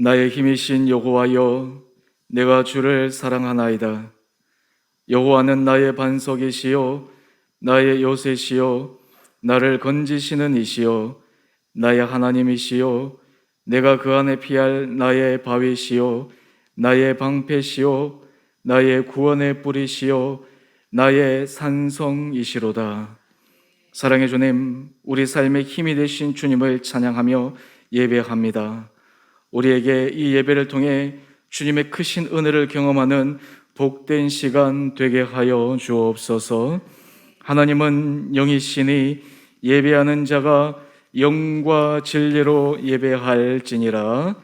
나의 힘이신 여호와여, 내가 주를 사랑하나이다. 여호와는 나의 반석이시요 나의 요새시요 나를 건지시는 이시요 나의 하나님이시요 내가 그 안에 피할 나의 바위시요 나의 방패시요 나의 구원의 뿌리시요 나의 산성이시로다. 사랑의 주님, 우리 삶의 힘이 되신 주님을 찬양하며 예배합니다. 우리에게 이 예배를 통해 주님의 크신 은혜를 경험하는 복된 시간 되게 하여 주옵소서. 하나님은 영이시니 예배하는 자가 영과 진리로 예배할지니라.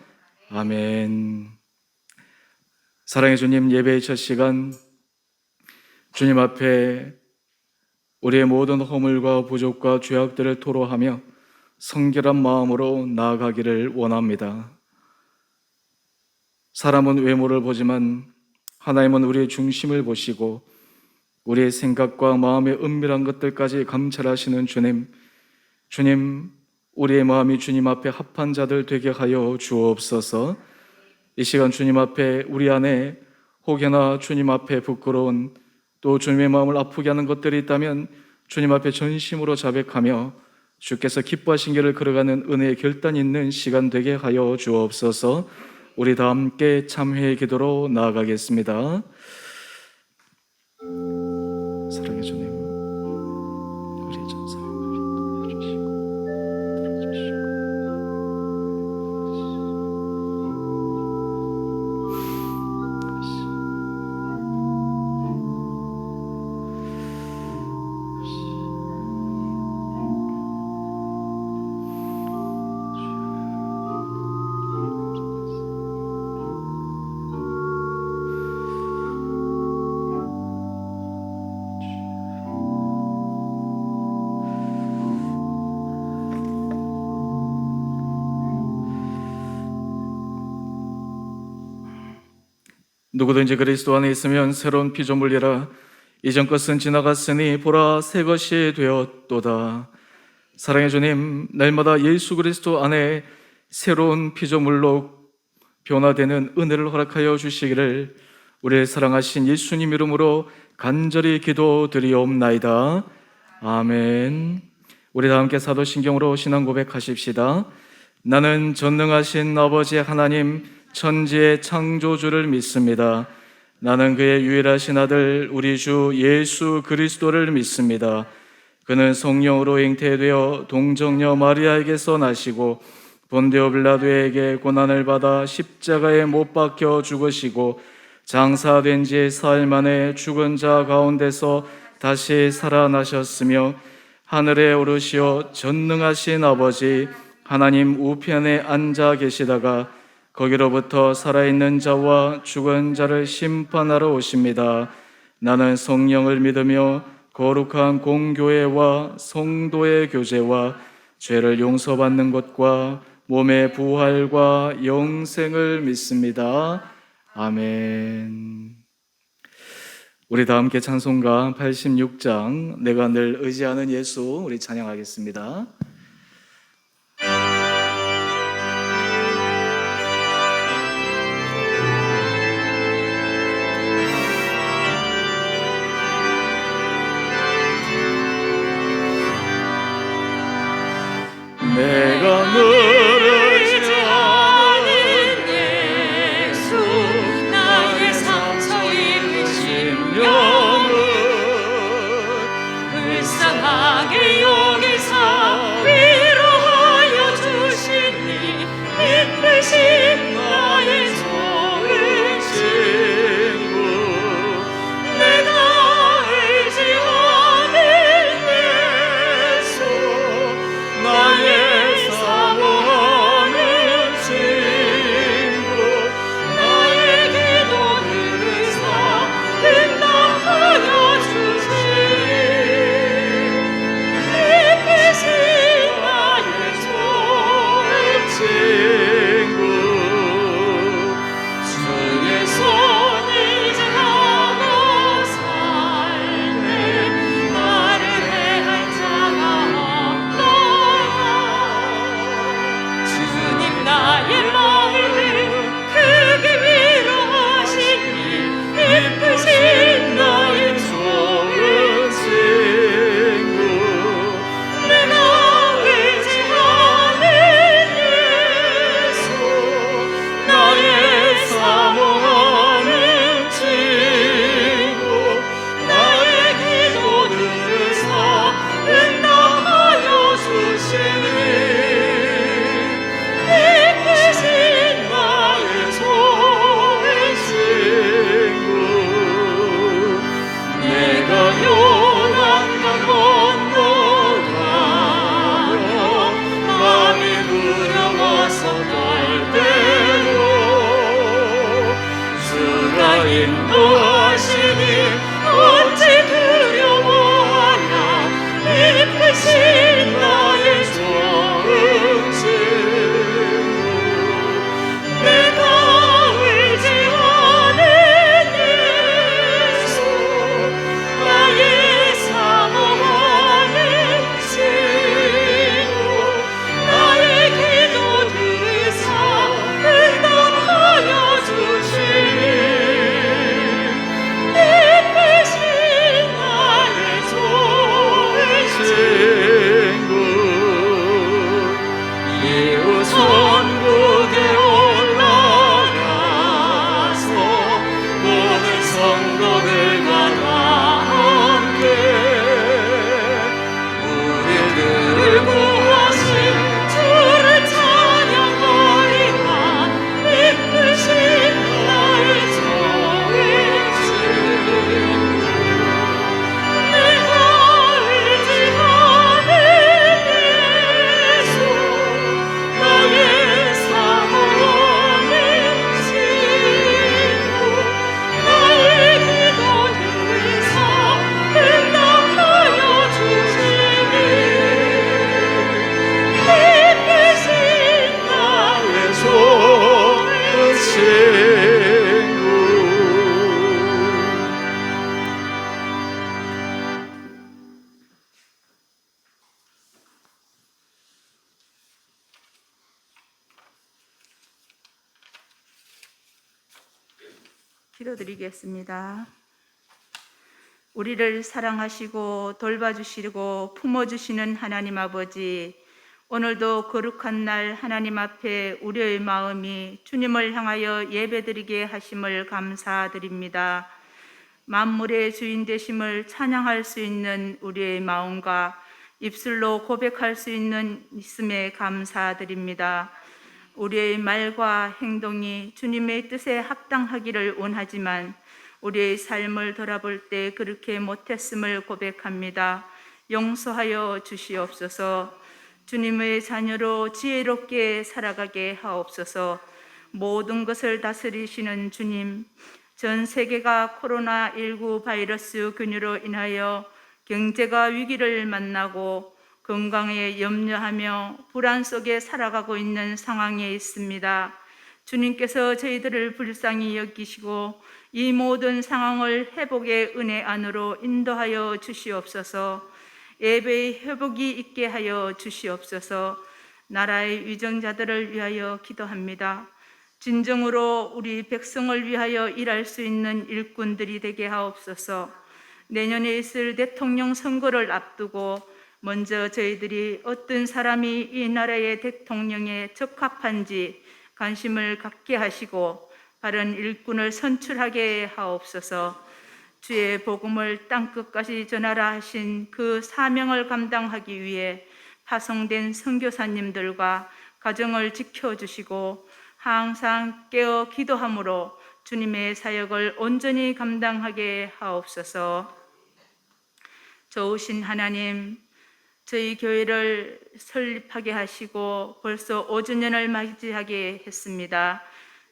아멘. 사랑의 주님, 예배의 첫 시간 주님 앞에 우리의 모든 허물과 부족과 죄악들을 토로하며 성결한 마음으로 나아가기를 원합니다. 사람은 외모를 보지만 하나님은 우리의 중심을 보시고 우리의 생각과 마음의 은밀한 것들까지 감찰하시는 주님, 우리의 마음이 주님 앞에 합한 자들 되게 하여 주옵소서. 이 시간 주님 앞에 우리 안에 혹여나 주님 앞에 부끄러운 또 주님의 마음을 아프게 하는 것들이 있다면 주님 앞에 전심으로 자백하며 주께서 기뻐하신 길을 걸어가는 은혜의 결단 있는 시간 되게 하여 주옵소서. 우리 다 함께 참회의 기도로 나아가겠습니다. 사랑의 주님, 우리의 전사를 인도해 누구든지 그리스도 안에 있으면 새로운 피조물이라. 이전 것은 지나갔으니 보라 새 것이 되었도다. 사랑의 주님, 날마다 예수 그리스도 안에 새로운 피조물로 변화되는 은혜를 허락하여 주시기를 우리의 사랑하신 예수님 이름으로 간절히 기도드리옵나이다. 아멘. 우리 다 함께 사도신경으로 신앙 고백하십시다. 나는 전능하신 아버지 하나님 천지의 창조주를 믿습니다. 나는 그의 유일하신 아들 우리 주 예수 그리스도를 믿습니다. 그는 성령으로 잉태되어 동정녀 마리아에게서 나시고 본디오 빌라도에게 고난을 받아 십자가에 못 박혀 죽으시고 장사된 지 사흘 만에 죽은 자 가운데서 다시 살아나셨으며 하늘에 오르시어 전능하신 아버지 하나님 우편에 앉아 계시다가 거기로부터 살아있는 자와 죽은 자를 심판하러 오십니다. 나는 성령을 믿으며 거룩한 공교회와 성도의 교제와 죄를 용서받는 것과 몸의 부활과 영생을 믿습니다. 아멘. 우리 다 함께 찬송가 86장 내가 늘 의지하는 예수 우리 찬양하겠습니다. 내가 늘 의지하는 예수 나의 상처 입으신 영은 불쌍하게 여기사 기도드리겠습니다. 우리를 사랑하시고 돌봐주시고 품어주시는 하나님 아버지, 오늘도 거룩한 날 하나님 앞에 우리의 마음이 주님을 향하여 예배드리게 하심을 감사드립니다. 만물의 주인 되심을 찬양할 수 있는 우리의 마음과 입술로 고백할 수 있는 있음에 감사드립니다. 우리의 말과 행동이 주님의 뜻에 합당하기를 원하지만 우리의 삶을 돌아볼 때 그렇게 못했음을 고백합니다. 용서하여 주시옵소서. 주님의 자녀로 지혜롭게 살아가게 하옵소서. 모든 것을 다스리시는 주님, 전 세계가 코로나19 바이러스 균으로 인하여 경제가 위기를 만나고 건강에 염려하며 불안 속에 살아가고 있는 상황에 있습니다. 주님께서 저희들을 불쌍히 여기시고 이 모든 상황을 회복의 은혜 안으로 인도하여 주시옵소서. 예배의 회복이 있게 하여 주시옵소서. 나라의 위정자들을 위하여 기도합니다. 진정으로 우리 백성을 위하여 일할 수 있는 일꾼들이 되게 하옵소서. 내년에 있을 대통령 선거를 앞두고 먼저 저희들이 어떤 사람이 이 나라의 대통령에 적합한지 관심을 갖게 하시고 바른 일꾼을 선출하게 하옵소서. 주의 복음을 땅끝까지 전하라 하신 그 사명을 감당하기 위해 파송된 선교사님들과 가정을 지켜주시고 항상 깨어 기도함으로 주님의 사역을 온전히 감당하게 하옵소서. 좋으신 하나님, 저희 교회를 설립하게 하시고 벌써 5주년을 맞이하게 했습니다.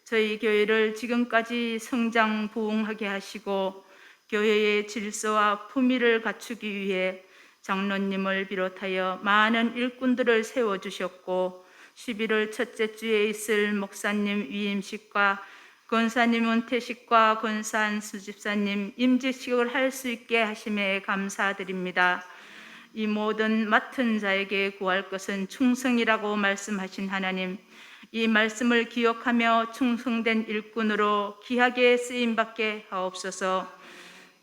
저희 교회를 지금까지 성장 부흥하게 하시고 교회의 질서와 품위를 갖추기 위해 장로님을 비롯하여 많은 일꾼들을 세워주셨고 11월 첫째 주에 있을 목사님 위임식과 권사님 은퇴식과 권사 수집사님 임직식을 할 수 있게 하심에 감사드립니다. 이 모든 맡은 자에게 구할 것은 충성이라고 말씀하신 하나님, 이 말씀을 기억하며 충성된 일꾼으로 귀하게 쓰임받게 하옵소서.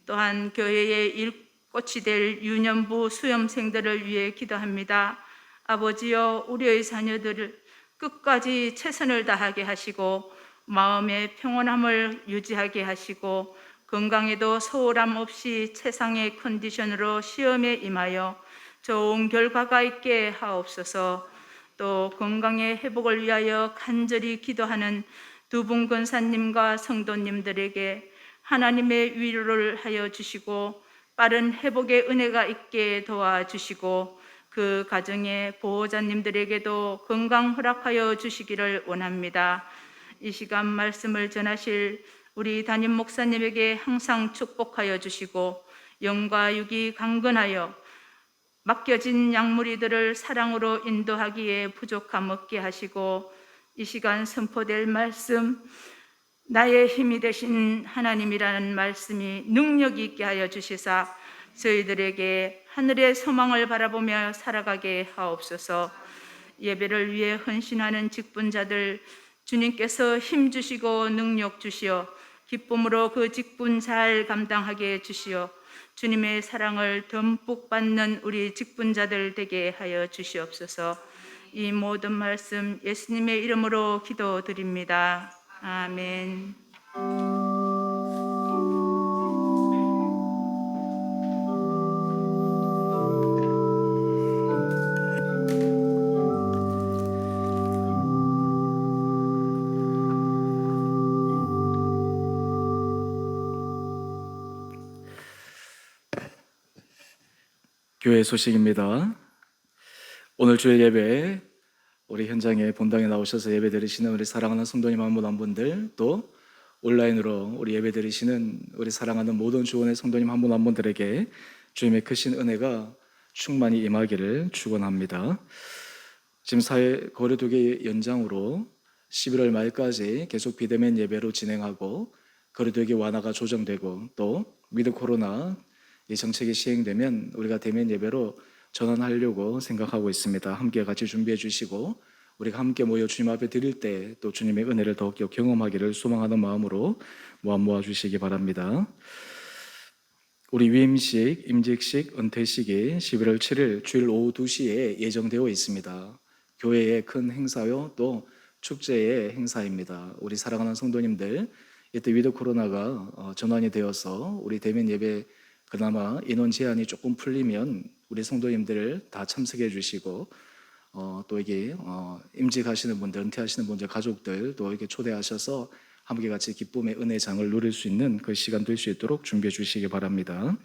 또한 교회의 일꽃이 될 유년부 수험생들을 위해 기도합니다. 아버지여, 우리의 자녀들을 끝까지 최선을 다하게 하시고 마음의 평온함을 유지하게 하시고 건강에도 소홀함 없이 최상의 컨디션으로 시험에 임하여 좋은 결과가 있게 하옵소서. 또 건강의 회복을 위하여 간절히 기도하는 두 분 권사님과 성도님들에게 하나님의 위로를 하여 주시고 빠른 회복의 은혜가 있게 도와주시고 그 가정의 보호자님들에게도 건강 허락하여 주시기를 원합니다. 이 시간 말씀을 전하실 우리 담임 목사님에게 항상 축복하여 주시고 영과 육이 강건하여 맡겨진 양무리들을 사랑으로 인도하기에 부족함 없게 하시고 이 시간 선포될 말씀, 나의 힘이 되신 하나님이라는 말씀이 능력이 있게 하여 주시사 저희들에게 하늘의 소망을 바라보며 살아가게 하옵소서. 예배를 위해 헌신하는 직분자들 주님께서 힘 주시고 능력 주시어 기쁨으로 그 직분 잘 감당하게 해주시어 주님의 사랑을 듬뿍 받는 우리 직분자들 되게 하여 주시옵소서. 이 모든 말씀 예수님의 이름으로 기도드립니다. 아멘. 교회 소식입니다. 오늘 주일 예배 우리 현장에 본당에 나오셔서 예배 드리시는 우리 사랑하는 성도님 한 분 한 분들, 또 온라인으로 우리 예배 드리시는 우리 사랑하는 모든 주원의 성도님 한 분 한 분들에게 주님의 크신 은혜가 충만히 임하기를 축원합니다. 지금 사회 거리두기 연장으로 11월 말까지 계속 비대면 예배로 진행하고 거리두기 완화가 조정되고 또 위드 코로나 이 정책이 시행되면 우리가 대면 예배로 전환하려고 생각하고 있습니다. 함께 같이 준비해 주시고 우리가 함께 모여 주님 앞에 드릴 때 또 주님의 은혜를 더욱더 경험하기를 소망하는 마음으로 모아 주시기 바랍니다. 우리 위임식, 임직식, 은퇴식이 11월 7일 주일 오후 2시에 예정되어 있습니다. 교회의 큰 행사요 또 축제의 행사입니다. 우리 사랑하는 성도님들, 이때 위드 코로나가 전환이 되어서 우리 대면 예배 그나마 인원 제한이 조금 풀리면 우리 성도님들 다 참석해 주시고 또 이게 임직하시는 분들, 은퇴하시는 분들 가족들 또 이렇게 초대하셔서 함께 같이 기쁨의 은혜장을 누릴 수 있는 그 시간 될 수 있도록 준비해 주시기 바랍니다.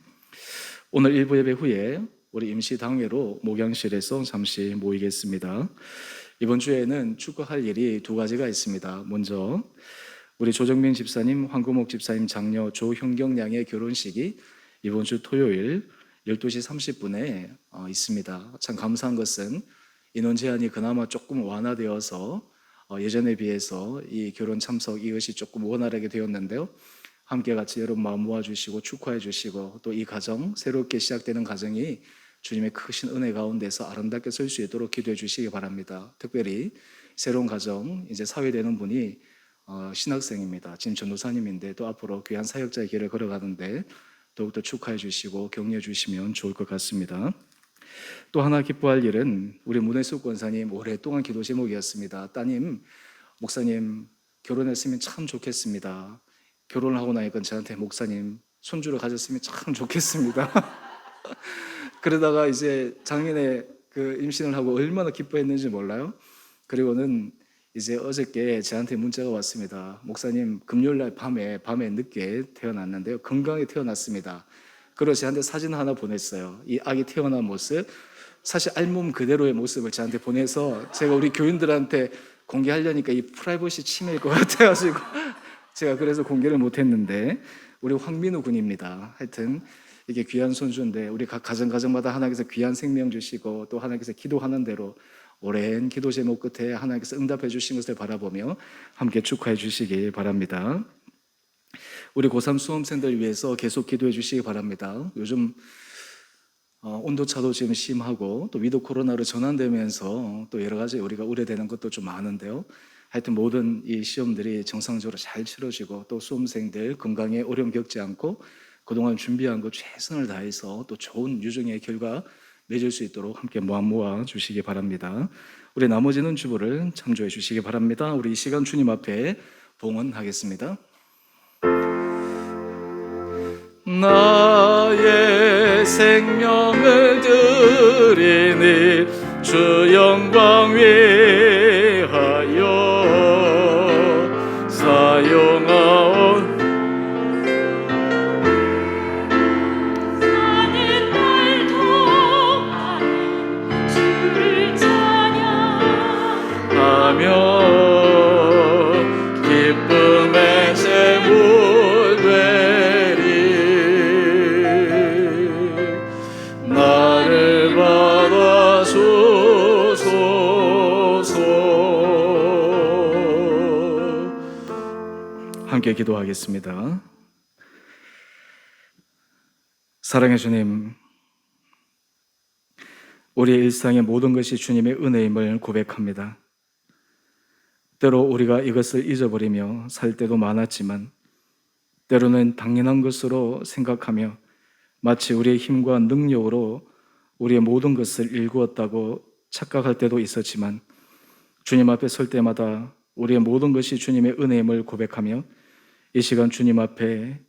오늘 일부 예배 후에 우리 임시 당회로 목양실에서 잠시 모이겠습니다. 이번 주에는 축하할 일이 두 가지가 있습니다. 먼저 우리 조정민 집사님, 황구목 집사님 장녀 조형경 양의 결혼식이 이번 주 토요일 12시 30분에 있습니다. 참 감사한 것은 인원 제한이 그나마 조금 완화되어서 예전에 비해서 이 결혼 참석 이것이 조금 원활하게 되었는데요. 함께 같이 여러분 마음 모아주시고 축하해 주시고 또 이 가정, 새롭게 시작되는 가정이 주님의 크신 은혜 가운데서 아름답게 설 수 있도록 기도해 주시기 바랍니다. 특별히 새로운 가정, 이제 사회되는 분이 신학생입니다. 지금 전도사님인데 또 앞으로 귀한 사역자의 길을 걸어가는데 더욱더 축하해 주시고 격려해 주시면 좋을 것 같습니다. 또 하나 기뻐할 일은 우리 문혜숙 권사님 오랫동안 기도 제목이었습니다. 따님, 목사님 결혼했으면 참 좋겠습니다. 결혼을 하고 나니까 저한테 목사님 손주를 가졌으면 참 좋겠습니다. 그러다가 이제 작년에 그 임신을 하고 얼마나 기뻐했는지 몰라요. 그리고는 이제 어저께 저한테 문자가 왔습니다. 목사님 금요일날 밤에 늦게 태어났는데요. 건강히 태어났습니다. 그리고 저한테 사진 하나 보냈어요. 이 아기 태어난 모습, 사실 알몸 그대로의 모습을 저한테 보내서 제가 우리 교인들한테 공개하려니까 이 프라이버시 침해일 것 같아가지고 제가 그래서 공개를 못했는데 우리 황민우 군입니다. 하여튼 이게 귀한 손주인데 우리 각 가정마다 하나님께서 귀한 생명 주시고 또 하나님께서 기도하는 대로 오랜 기도 제목 끝에 하나님께서 응답해 주신 것을 바라보며 함께 축하해 주시기 바랍니다. 우리 고3 수험생들 위해서 계속 기도해 주시기 바랍니다. 요즘 온도차도 지금 심하고 또 위드 코로나로 전환되면서 또 여러 가지 우리가 우려되는 것도 좀 많은데요. 하여튼 모든 이 시험들이 정상적으로 잘 치러지고 또 수험생들 건강에 어려움 겪지 않고 그동안 준비한 거 최선을 다해서 또 좋은 유종의 결과 맺을 수 있도록 함께 모아 주시기 바랍니다. 우리 나머지는 주보를 참조해 주시기 바랍니다. 우리 이 시간 주님 앞에 봉헌하겠습니다. 나의 생명을 드리니 주 영광 위하여 사용하온 사는 날 동안 주를 찬양하며 기쁨의 제물 되리 나를 받아주소서. 함께 기도하겠습니다. 사랑의 주님, 우리의 일상의 모든 것이 주님의 은혜임을 고백합니다. 때로 우리가 이것을 잊어버리며 살 때도 많았지만 때로는 당연한 것으로 생각하며 마치 우리의 힘과 능력으로 우리의 모든 것을 일구었다고 착각할 때도 있었지만 주님 앞에 설 때마다 우리의 모든 것이 주님의 은혜임을 고백하며 이 시간 주님 앞에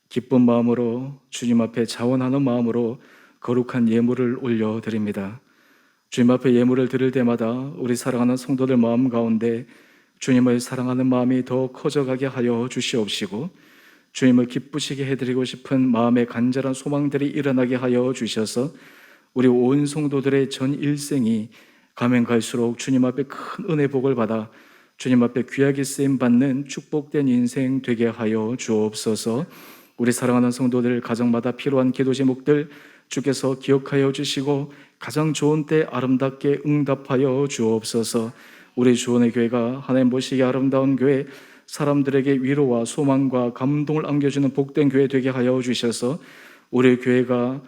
기쁜 마음으로 주님 앞에 자원하는 마음으로 거룩한 예물을 올려드립니다. 주님 앞에 예물을 드릴 때마다 우리 사랑하는 성도들 마음 가운데 주님을 사랑하는 마음이 더 커져가게 하여 주시옵시고 주님을 기쁘시게 해드리고 싶은 마음의 간절한 소망들이 일어나게 하여 주셔서 우리 온 성도들의 전 일생이 가면 갈수록 주님 앞에 큰 은혜 복을 받아 주님 앞에 귀하게 쓰임받는 축복된 인생 되게 하여 주옵소서. 우리 사랑하는 성도들 가정마다 필요한 기도 제목들 주께서 기억하여 주시고 가장 좋은 때 아름답게 응답하여 주옵소서. 우리 주원의 교회가 하나님 보시기에 아름다운 교회, 사람들에게 위로와 소망과 감동을 안겨주는 복된 교회 되게 하여 주셔서 우리 교회가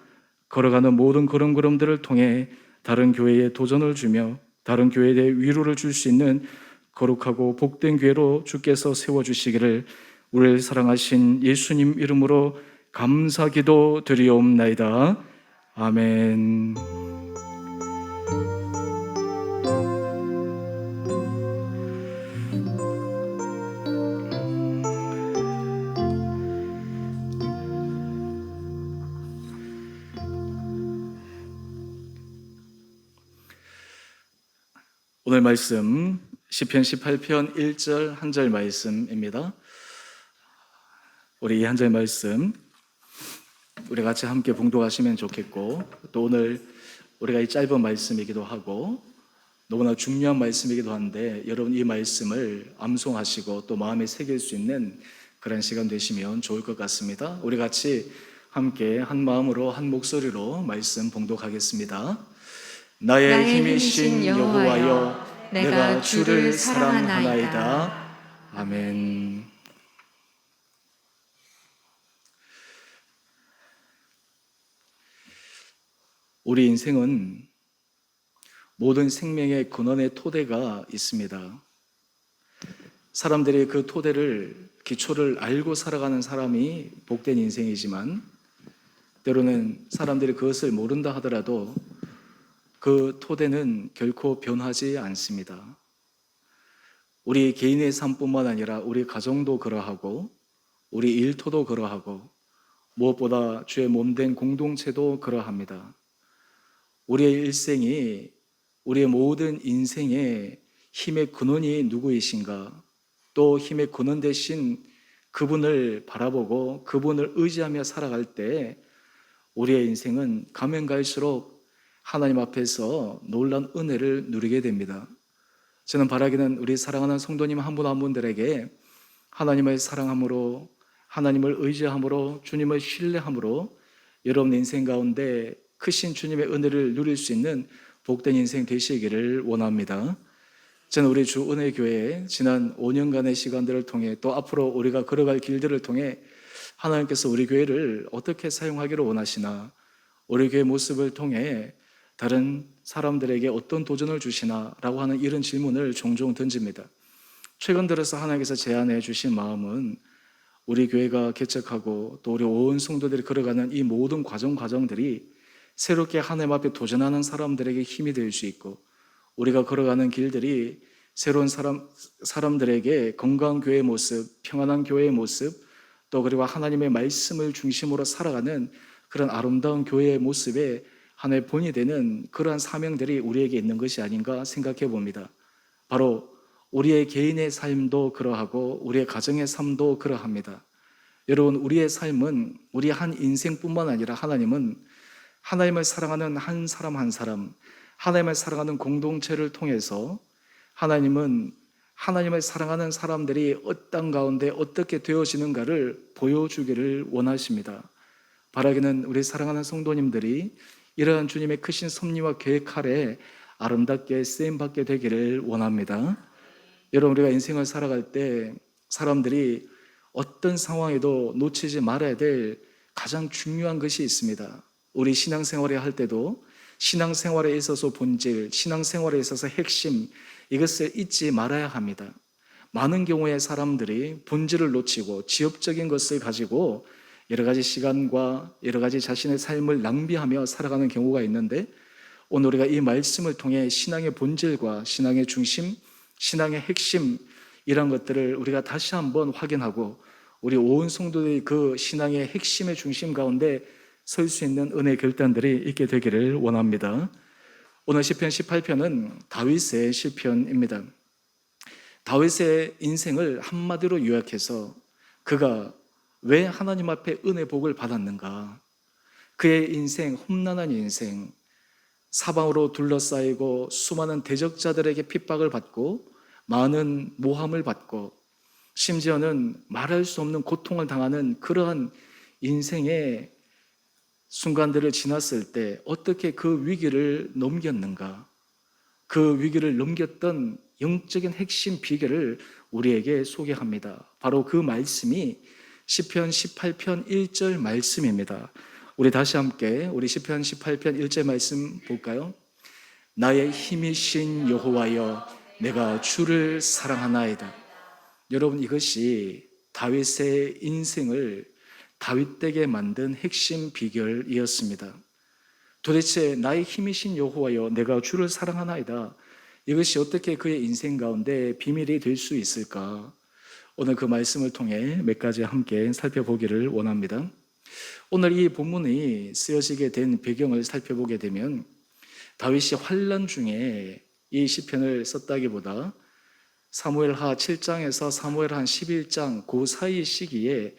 걸어가는 모든 걸음걸음들을 통해 다른 교회에 도전을 주며 다른 교회에 대해 위로를 줄 수 있는 거룩하고 복된 교회로 주께서 세워주시기를 우리를 사랑하신 예수님 이름으로 감사기도 드리옵나이다. 아멘. 오늘 말씀 시편 18편 1절 한 절 말씀입니다. 우리 이 한 절 말씀 우리 같이 함께 봉독하시면 좋겠고, 또 오늘 우리가 이 짧은 말씀이기도 하고 너무나 중요한 말씀이기도 한데 여러분 이 말씀을 암송하시고 또 마음에 새길 수 있는 그런 시간 되시면 좋을 것 같습니다. 우리 같이 함께 한 마음으로 한 목소리로 말씀 봉독하겠습니다. 나의 힘이신 여호와여, 내가 주를 사랑하나이다. 아멘. 우리 인생은 모든 생명의 근원의 토대가 있습니다. 사람들이 그 토대를, 기초를 알고 살아가는 사람이 복된 인생이지만, 때로는 사람들이 그것을 모른다 하더라도 그 토대는 결코 변하지 않습니다. 우리 개인의 삶뿐만 아니라 우리 가정도 그러하고 우리 일터도 그러하고 무엇보다 주의 몸된 공동체도 그러합니다. 우리의 일생이, 우리의 모든 인생의 힘의 근원이 누구이신가, 또 힘의 근원 되신 그분을 바라보고 그분을 의지하며 살아갈 때 우리의 인생은 가면 갈수록 하나님 앞에서 놀라운 은혜를 누리게 됩니다. 저는 바라기는 우리 사랑하는 성도님 한 분 한 분들에게 하나님을 사랑함으로, 하나님을 의지함으로, 주님을 신뢰함으로 여러분 인생 가운데 크신 주님의 은혜를 누릴 수 있는 복된 인생 되시기를 원합니다. 저는 우리 주 은혜교회의 지난 5년간의 시간들을 통해 또 앞으로 우리가 걸어갈 길들을 통해 하나님께서 우리 교회를 어떻게 사용하기를 원하시나, 우리 교회 모습을 통해 다른 사람들에게 어떤 도전을 주시나 라고 하는 이런 질문을 종종 던집니다. 최근 들어서 하나님께서 제안해 주신 마음은 우리 교회가 개척하고 또 우리 온 성도들이 걸어가는 이 모든 과정들이 새롭게 하나님 앞에 도전하는 사람들에게 힘이 될 수 있고, 우리가 걸어가는 길들이 새로운 사람들에게 건강한 교회의 모습, 평안한 교회의 모습, 또 그리고 하나님의 말씀을 중심으로 살아가는 그런 아름다운 교회의 모습에 하나의 본이 되는 그러한 사명들이 우리에게 있는 것이 아닌가 생각해 봅니다. 바로 우리의 개인의 삶도 그러하고 우리의 가정의 삶도 그러합니다. 여러분, 우리의 삶은 우리 한 인생뿐만 아니라 하나님은 하나님을 사랑하는 한 사람 한 사람, 하나님을 사랑하는 공동체를 통해서 하나님은 하나님을 사랑하는 사람들이 땅 가운데 어떻게 되어지는가를 보여주기를 원하십니다. 바라기는 우리 사랑하는 성도님들이 이러한 주님의 크신 섭리와 계획 아래 아름답게 쓰임받게 되기를 원합니다. 여러분, 우리가 인생을 살아갈 때 사람들이 어떤 상황에도 놓치지 말아야 될 가장 중요한 것이 있습니다. 우리 신앙생활을 할 때도 신앙생활에 있어서 본질, 신앙생활에 있어서 핵심, 이것을 잊지 말아야 합니다. 많은 경우에 사람들이 본질을 놓치고 지엽적인 것을 가지고 여러 가지 시간과 여러 가지 자신의 삶을 낭비하며 살아가는 경우가 있는데, 오늘 우리가 이 말씀을 통해 신앙의 본질과 신앙의 중심, 신앙의 핵심, 이런 것들을 우리가 다시 한번 확인하고 우리 온 성도들이 그 신앙의 핵심의 중심 가운데 설 수 있는 은혜의 결단들이 있게 되기를 원합니다. 오늘 시편 18편은 다윗의 시편입니다. 다윗의 인생을 한마디로 요약해서 그가 왜 하나님 앞에 은혜 복을 받았는가, 그의 인생, 험난한 인생, 사방으로 둘러싸이고 수많은 대적자들에게 핍박을 받고 많은 모함을 받고 심지어는 말할 수 없는 고통을 당하는 그러한 인생의 순간들을 지났을 때 어떻게 그 위기를 넘겼는가, 그 위기를 넘겼던 영적인 핵심 비결을 우리에게 소개합니다. 바로 그 말씀이 시편 18편 1절 말씀입니다. 우리 다시 함께 우리 시편 18편 1절 말씀 볼까요? 나의 힘이신 여호와여 내가 주를 사랑하나이다. 여러분, 이것이 다윗의 인생을 다윗되게 만든 핵심 비결이었습니다. 도대체 나의 힘이신 여호와여 내가 주를 사랑하나이다, 이것이 어떻게 그의 인생 가운데 비밀이 될 수 있을까? 오늘 그 말씀을 통해 몇 가지 함께 살펴보기를 원합니다. 오늘 이 본문이 쓰여지게 된 배경을 살펴보게 되면 다윗이 환난 중에 이 시편을 썼다기보다 사무엘하 7장에서 사무엘하 11장 그 사이 시기에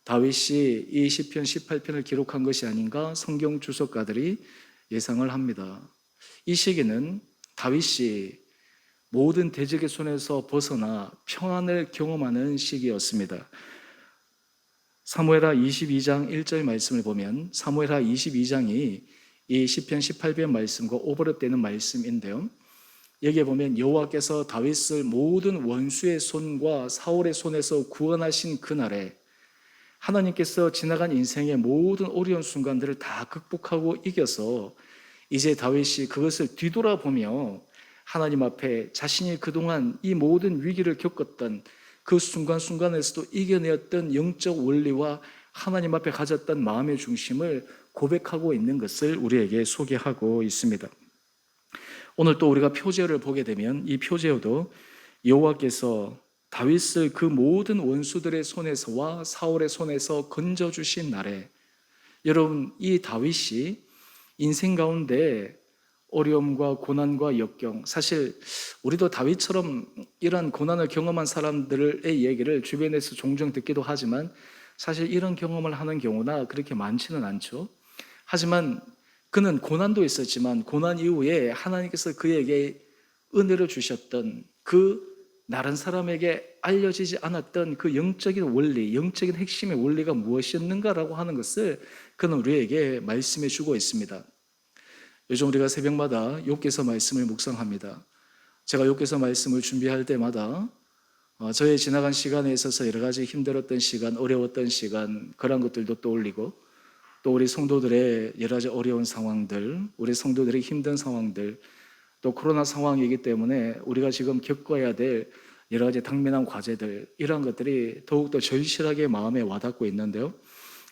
다윗이 이 시편 18편을 기록한 것이 아닌가 성경 주석가들이 예상을 합니다. 이 시기는 다윗이 모든 대적의 손에서 벗어나 평안을 경험하는 시기였습니다. 사무엘하 22장 1절 말씀을 보면 사무엘하 22장이 이 시편 18편 말씀과 오버랩되는 말씀인데요. 여기에 보면 여호와께서 다윗을 모든 원수의 손과 사울의 손에서 구원하신 그날에 하나님께서 지나간 인생의 모든 어려운 순간들을 다 극복하고 이겨서 이제 다윗이 그것을 뒤돌아보며 하나님 앞에 자신이 그동안 이 모든 위기를 겪었던 그 순간순간에서도 이겨내었던 영적 원리와 하나님 앞에 가졌던 마음의 중심을 고백하고 있는 것을 우리에게 소개하고 있습니다. 오늘 또 우리가 표제어를 보게 되면 이 표제어도 여호와께서 다윗을 그 모든 원수들의 손에서와 사울의 손에서 건져주신 날에, 여러분, 이 다윗이 인생 가운데 어려움과 고난과 역경, 사실 우리도 다윗처럼 이런 고난을 경험한 사람들의 얘기를 주변에서 종종 듣기도 하지만 사실 이런 경험을 하는 경우나 그렇게 많지는 않죠. 하지만 그는 고난도 있었지만 고난 이후에 하나님께서 그에게 은혜를 주셨던, 그 다른 사람에게 알려지지 않았던 그 영적인 원리, 영적인 핵심의 원리가 무엇이었는가라고 하는 것을 그는 우리에게 말씀해 주고 있습니다. 요즘 우리가 새벽마다 욥기서 말씀을 묵상합니다. 제가 욥기서 말씀을 준비할 때마다 저의 지나간 시간에 있어서 여러 가지 힘들었던 시간, 어려웠던 시간, 그런 것들도 떠올리고, 또 우리 성도들의 여러 가지 어려운 상황들, 우리 성도들의 힘든 상황들, 또 코로나 상황이기 때문에 우리가 지금 겪어야 될 여러 가지 당면한 과제들, 이런 것들이 더욱더 절실하게 마음에 와닿고 있는데요.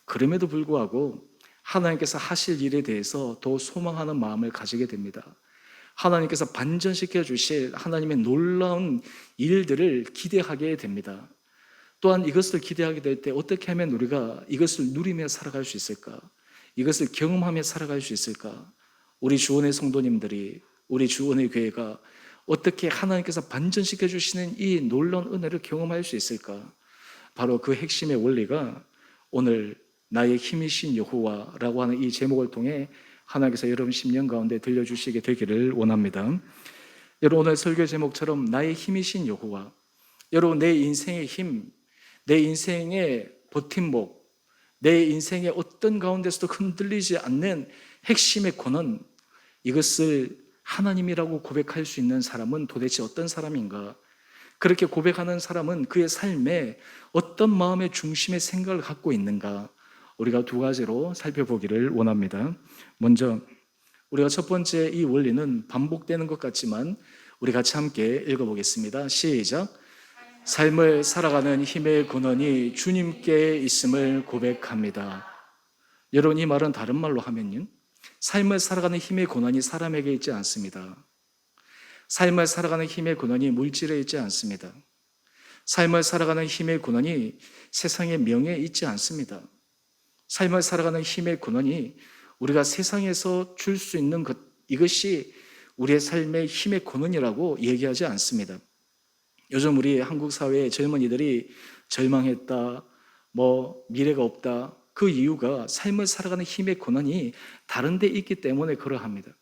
그럼에도 불구하고 하나님께서 하실 일에 대해서 더 소망하는 마음을 가지게 됩니다. 하나님께서 반전시켜 주실 하나님의 놀라운 일들을 기대하게 됩니다. 또한 이것을 기대하게 될 때 어떻게 하면 우리가 이것을 누리며 살아갈 수 있을까? 이것을 경험하며 살아갈 수 있을까? 우리 주원의 성도님들이, 우리 주원의 교회가 어떻게 하나님께서 반전시켜 주시는 이 놀라운 은혜를 경험할 수 있을까? 바로 그 핵심의 원리가 오늘 나의 힘이신 여호와라고 하는 이 제목을 통해 하나님께서 여러분 심령 가운데 들려주시게 되기를 원합니다. 여러분, 오늘 설교 제목처럼 나의 힘이신 여호와, 여러분, 내 인생의 힘, 내 인생의 버팀목, 내 인생의 어떤 가운데서도 흔들리지 않는 핵심의 권한, 이것을 하나님이라고 고백할 수 있는 사람은 도대체 어떤 사람인가? 그렇게 고백하는 사람은 그의 삶에 어떤 마음의 중심의 생각을 갖고 있는가? 우리가 두 가지로 살펴보기를 원합니다. 먼저 우리가 첫 번째, 이 원리는 반복되는 것 같지만 우리 같이 함께 읽어보겠습니다. 시작. 삶을 살아가는 힘의 근원이 주님께 있음을 고백합니다. 여러분, 이 말은 다른 말로 하면요, 삶을 살아가는 힘의 근원이 사람에게 있지 않습니다. 삶을 살아가는 힘의 근원이 물질에 있지 않습니다. 삶을 살아가는 힘의 근원이 세상의 명예에 있지 않습니다. 삶을 살아가는 힘의 근원이 우리가 세상에서 줄 수 있는 것, 이것이 우리의 삶의 힘의 근원이라고 얘기하지 않습니다. 요즘 우리 한국 사회의 젊은이들이 절망했다, 미래가 없다, 그 이유가 삶을 살아가는 힘의 근원이 다른 데 있기 때문에 그러합니다.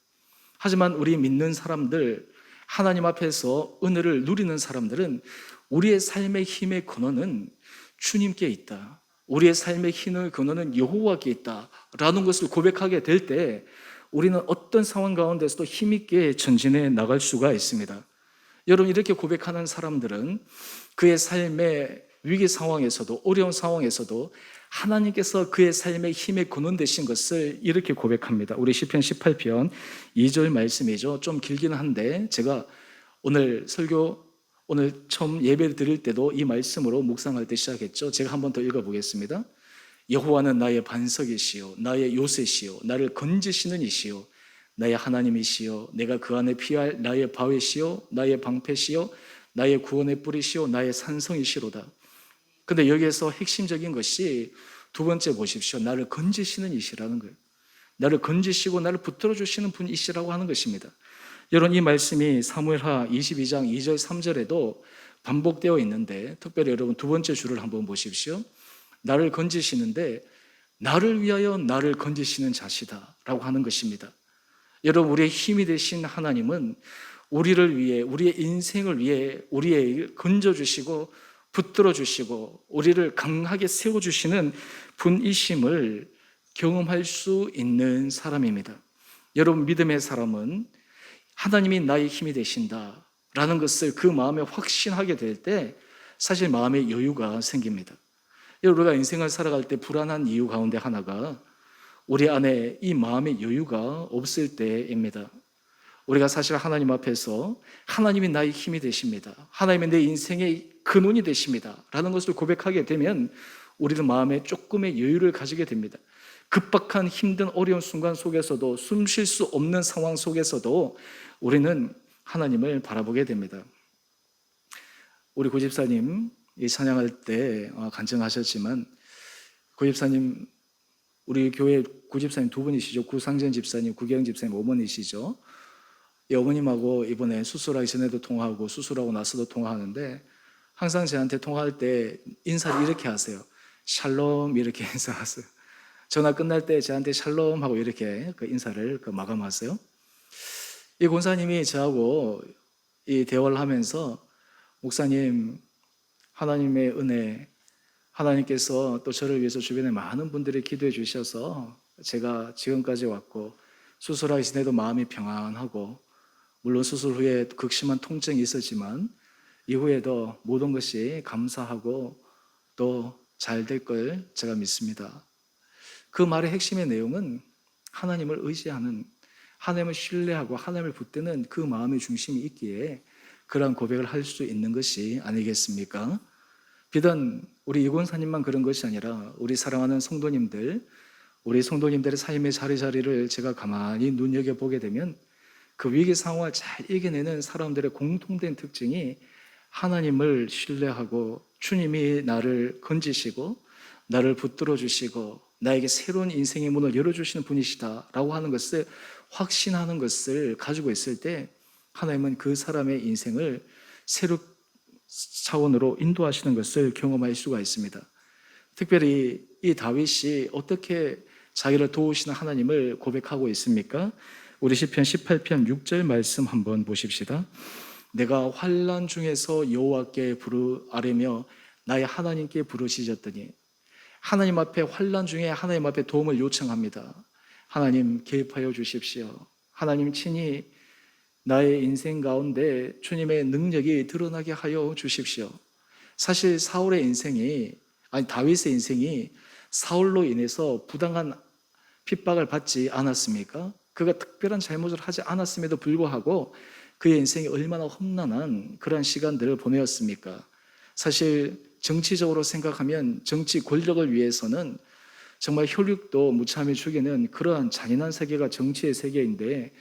하지만 우리 믿는 사람들, 하나님 앞에서 은혜를 누리는 사람들은 우리의 삶의 힘의 근원은 주님께 있다, 우리의 삶의 힘의 근원은 여호와께 있다라는 것을 고백하게 될 때 우리는 어떤 상황 가운데서도 힘있게 전진해 나갈 수가 있습니다. 여러분, 이렇게 고백하는 사람들은 그의 삶의 위기 상황에서도, 어려운 상황에서도 하나님께서 그의 삶의 힘의 근원 되신 것을 이렇게 고백합니다. 우리 시편 18편 2절 말씀이죠. 좀 길기는 한데 제가 오늘 처음 예배 드릴 때도 이 말씀으로 묵상할 때 시작했죠. 제가 한 번 더 읽어보겠습니다. 여호와는 나의 반석이시요 나의 요새시요 나를 건지시는 이시요 나의 하나님이시요 내가 그 안에 피할 나의 바위시요 나의 방패시요 나의 구원의 뿌리시요 나의 산성이시로다. 근데 여기에서 핵심적인 것이 두 번째 보십시오. 나를 건지시는 이시라는 거예요. 나를 건지시고 나를 붙들어 주시는 분이시라고 하는 것입니다. 여러분, 이 말씀이 사무엘하 22장 2절 3절에도 반복되어 있는데 특별히 여러분 두 번째 줄을 한번 보십시오. 나를 건지시는데 나를 위하여 나를 건지시는 자시다 라고 하는 것입니다. 여러분, 우리의 힘이 되신 하나님은 우리를 위해, 우리의 인생을 위해 우리의 건져주시고 붙들어주시고 우리를 강하게 세워주시는 분이심을 경험할 수 있는 사람입니다. 여러분, 믿음의 사람은 하나님이 나의 힘이 되신다 라는 것을 그 마음에 확신하게 될 때 사실 마음에 여유가 생깁니다. 우리가 인생을 살아갈 때 불안한 이유 가운데 하나가 우리 안에 이 마음의 여유가 없을 때입니다. 우리가 사실 하나님 앞에서 하나님이 나의 힘이 되십니다, 하나님이 내 인생의 근원이 되십니다 라는 것을 고백하게 되면 우리는 마음에 조금의 여유를 가지게 됩니다. 급박한 힘든 어려운 순간 속에서도, 숨 쉴 수 없는 상황 속에서도 우리는 하나님을 바라보게 됩니다. 우리 고집사님 이 찬양할 때 간증하셨지만, 고집사님, 우리 교회 고집사님 두 분이시죠. 구상전 집사님, 구경 집사님 어머니시죠. 이 어머님하고 이번에 수술하기 전에도 통화하고 수술하고 나서도 통화하는데 항상 저한테 통화할 때 인사를 이렇게 하세요. 샬롬 이렇게 인사하세요. 전화 끝날 때 저한테 샬롬 하고 이렇게 그 인사를 마감하세요. 이 권사님이 저하고 이 대화를 하면서, 목사님, 하나님의 은혜, 하나님께서 또 저를 위해서 주변에 많은 분들이 기도해 주셔서 제가 지금까지 왔고, 수술하기 전에도 마음이 평안하고, 물론 수술 후에 극심한 통증이 있었지만 이후에도 모든 것이 감사하고 또 잘 될 걸 제가 믿습니다. 그 말의 핵심의 내용은 하나님을 의지하는, 하나님을 신뢰하고 하나님을 붙드는 그 마음의 중심이 있기에 그러한 고백을 할 수 있는 것이 아니겠습니까? 비단 우리 이권사님만 그런 것이 아니라 우리 사랑하는 성도님들, 우리 성도님들의 삶의 자리자리를 제가 가만히 눈여겨보게 되면 그 위기 상황을 잘 이겨내는 사람들의 공통된 특징이 하나님을 신뢰하고 주님이 나를 건지시고 나를 붙들어 주시고 나에게 새로운 인생의 문을 열어주시는 분이시다라고 하는 것을 확신하는 것을 가지고 있을 때 하나님은 그 사람의 인생을 새로운 차원으로 인도하시는 것을 경험할 수가 있습니다. 특별히 이 다윗이 어떻게 자기를 도우시는 하나님을 고백하고 있습니까? 우리 시편 18편 6절 말씀 한번 보십시다. 내가 환난 중에서 여호와께 아뢰며 나의 하나님께 부르짖었더니, 하나님 앞에, 환난 중에 하나님 앞에 도움을 요청합니다. 하나님 개입하여 주십시오. 하나님 친히 나의 인생 가운데 주님의 능력이 드러나게 하여 주십시오. 사실 다윗의 인생이 사울로 인해서 부당한 핍박을 받지 않았습니까? 그가 특별한 잘못을 하지 않았음에도 불구하고 그의 인생이 얼마나 험난한 그런 시간들을 보내었습니까? 사실 정치적으로 생각하면 정치 권력을 위해서는 정말 혈육도 무참히 죽이는 그러한 잔인한 세계가 정치의 세계인데,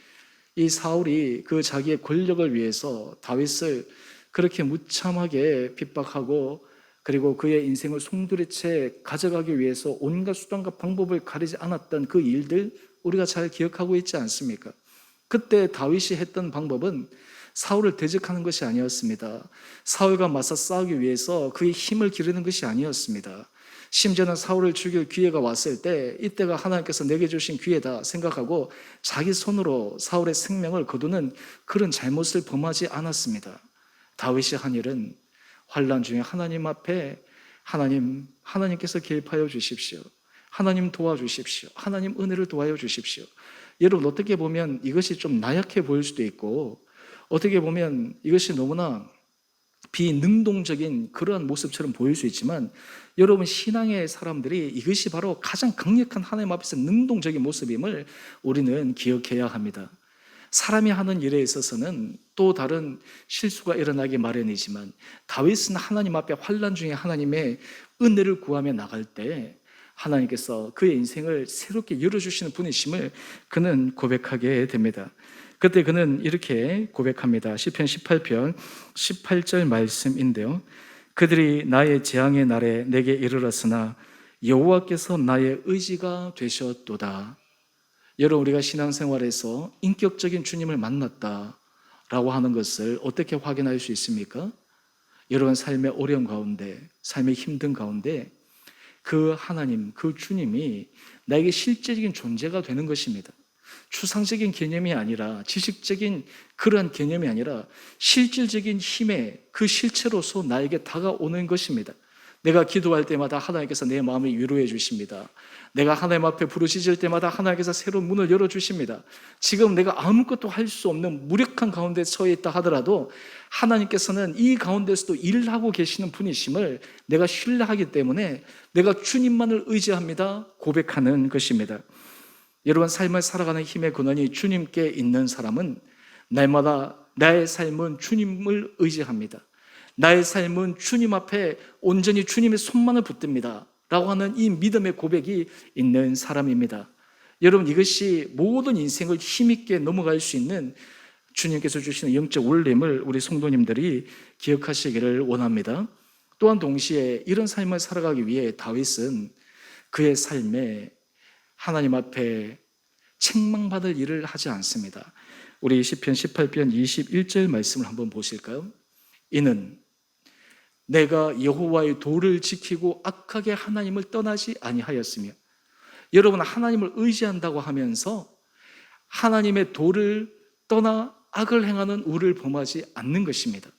이 사울이 그 자기의 권력을 위해서 다윗을 그렇게 무참하게 핍박하고 그리고 그의 인생을 송두리째 가져가기 위해서 온갖 수단과 방법을 가리지 않았던 그 일들 우리가 잘 기억하고 있지 않습니까? 그때 다윗이 했던 방법은 사울을 대적하는 것이 아니었습니다. 사울과 맞서 싸우기 위해서 그의 힘을 기르는 것이 아니었습니다. 심지어는 사울을 죽일 기회가 왔을 때 이때가 하나님께서 내게 주신 기회다 생각하고 자기 손으로 사울의 생명을 거두는 그런 잘못을 범하지 않았습니다. 다윗이 한 일은 환난 중에 하나님 앞에 하나님께서 개입하여 주십시오. 하나님 도와주십시오. 하나님 은혜를 도와여 주십시오. 여러분, 어떻게 보면 이것이 좀 나약해 보일 수도 있고, 어떻게 보면 이것이 너무나 비능동적인 그러한 모습처럼 보일 수 있지만 여러분, 신앙의 사람들이 이것이 바로 가장 강력한 하나님 앞에서 능동적인 모습임을 우리는 기억해야 합니다. 사람이 하는 일에 있어서는 또 다른 실수가 일어나기 마련이지만 다윗은 하나님 앞에 환난 중에 하나님의 은혜를 구하며 나갈 때 하나님께서 그의 인생을 새롭게 열어주시는 분이심을 그는 고백하게 됩니다. 그때 그는 이렇게 고백합니다. 시편 18편 18절 말씀인데요. 그들이 나의 재앙의 날에 내게 이르렀으나 여호와께서 나의 의지가 되셨도다. 여러분, 우리가 신앙생활에서 인격적인 주님을 만났다라고 하는 것을 어떻게 확인할 수 있습니까? 여러분, 삶의 어려움 가운데, 삶의 힘든 가운데 그 하나님, 그 주님이 나에게 실제적인 존재가 되는 것입니다. 추상적인 개념이 아니라, 지식적인 그러한 개념이 아니라 실질적인 힘의 그 실체로서 나에게 다가오는 것입니다. 내가 기도할 때마다 하나님께서 내 마음을 위로해 주십니다. 내가 하나님 앞에 부르짖을 때마다 하나님께서 새로운 문을 열어주십니다. 지금 내가 아무것도 할 수 없는 무력한 가운데 처해 있다 하더라도 하나님께서는 이 가운데서도 일하고 계시는 분이심을 내가 신뢰하기 때문에 내가 주님만을 의지합니다 고백하는 것입니다. 여러분, 삶을 살아가는 힘의 근원이 주님께 있는 사람은 날마다 나의 삶은 주님을 의지합니다. 나의 삶은 주님 앞에 온전히 주님의 손만을 붙듭니다 라고 하는 이 믿음의 고백이 있는 사람입니다. 여러분, 이것이 모든 인생을 힘있게 넘어갈 수 있는 주님께서 주시는 영적 울림을 우리 성도님들이 기억하시기를 원합니다. 또한 동시에 이런 삶을 살아가기 위해 다윗은 그의 삶에 하나님 앞에 책망받을 일을 하지 않습니다. 우리 시편 18편 21절 말씀을 한번 보실까요? 이는 내가 여호와의 도를 지키고 악하게 하나님을 떠나지 아니하였으며. 여러분, 하나님을 의지한다고 하면서 하나님의 도를 떠나 악을 행하는 우를 범하지 않는 것입니다.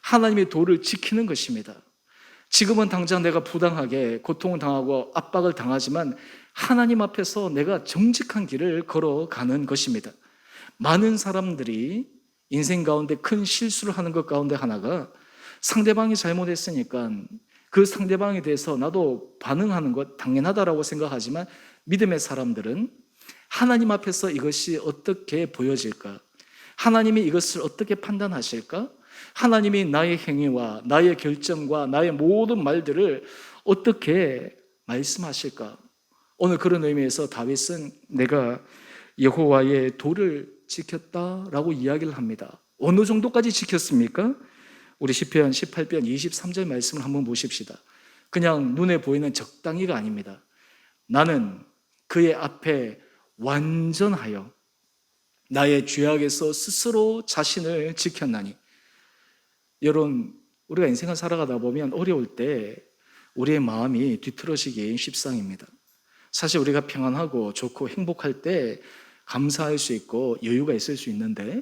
하나님의 도를 지키는 것입니다. 지금은 당장 내가 부당하게 고통을 당하고 압박을 당하지만 하나님 앞에서 내가 정직한 길을 걸어가는 것입니다. 많은 사람들이 인생 가운데 큰 실수를 하는 것 가운데 하나가 상대방이 잘못했으니까 그 상대방에 대해서 나도 반응하는 것 당연하다라고 생각하지만 믿음의 사람들은 하나님 앞에서 이것이 어떻게 보여질까? 하나님이 이것을 어떻게 판단하실까? 하나님이 나의 행위와 나의 결정과 나의 모든 말들을 어떻게 말씀하실까? 오늘 그런 의미에서 다윗은 내가 여호와의 도를 지켰다라고 이야기를 합니다. 어느 정도까지 지켰습니까? 우리 시편 18편 23절 말씀을 한번 보십시다. 그냥 눈에 보이는 적당히가 아닙니다. 나는 그의 앞에 완전하여 나의 죄악에서 스스로 자신을 지켰나니. 여러분, 우리가 인생을 살아가다 보면 어려울 때 우리의 마음이 뒤틀어지기 십상입니다. 사실 우리가 평안하고 좋고 행복할 때 감사할 수 있고 여유가 있을 수 있는데,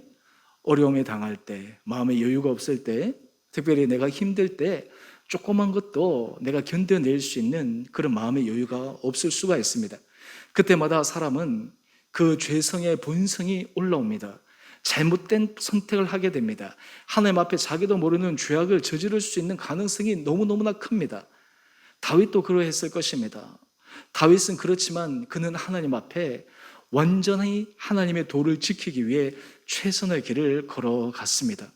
어려움에 당할 때, 마음에 여유가 없을 때, 특별히 내가 힘들 때 조그만 것도 내가 견뎌낼 수 있는 그런 마음의 여유가 없을 수가 있습니다. 그때마다 사람은 그 죄성의 본성이 올라옵니다. 잘못된 선택을 하게 됩니다. 하나님 앞에 자기도 모르는 죄악을 저지를 수 있는 가능성이 너무너무나 큽니다. 다윗도 그러했을 것입니다. 다윗은 그렇지만 그는 하나님 앞에 완전히 하나님의 도를 지키기 위해 최선의 길을 걸어갔습니다.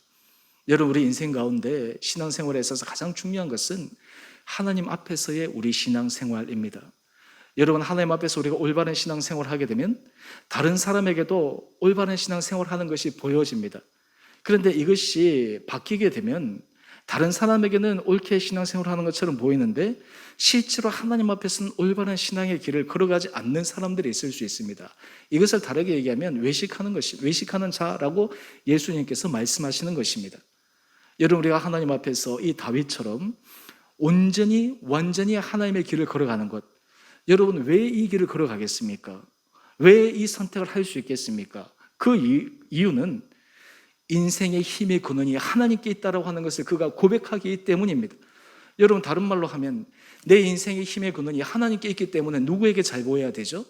여러분, 우리 인생 가운데 신앙생활에 있어서 가장 중요한 것은 하나님 앞에서의 우리 신앙생활입니다. 여러분, 하나님 앞에서 우리가 올바른 신앙생활을 하게 되면 다른 사람에게도 올바른 신앙생활을 하는 것이 보여집니다. 그런데 이것이 바뀌게 되면 다른 사람에게는 옳게 신앙생활을 하는 것처럼 보이는데 실제로 하나님 앞에서는 올바른 신앙의 길을 걸어가지 않는 사람들이 있을 수 있습니다. 이것을 다르게 얘기하면 외식하는 자라고 예수님께서 말씀하시는 것입니다. 여러분, 우리가 하나님 앞에서 이 다윗처럼 온전히 완전히 하나님의 길을 걸어가는 것, 여러분, 왜 이 길을 걸어가겠습니까? 왜 이 선택을 할 수 있겠습니까? 그 이유는 인생의 힘의 근원이 하나님께 있다고 하는 것을 그가 고백하기 때문입니다. 여러분, 다른 말로 하면 내 인생의 힘의 근원이 하나님께 있기 때문에 누구에게 잘 보여야 되죠?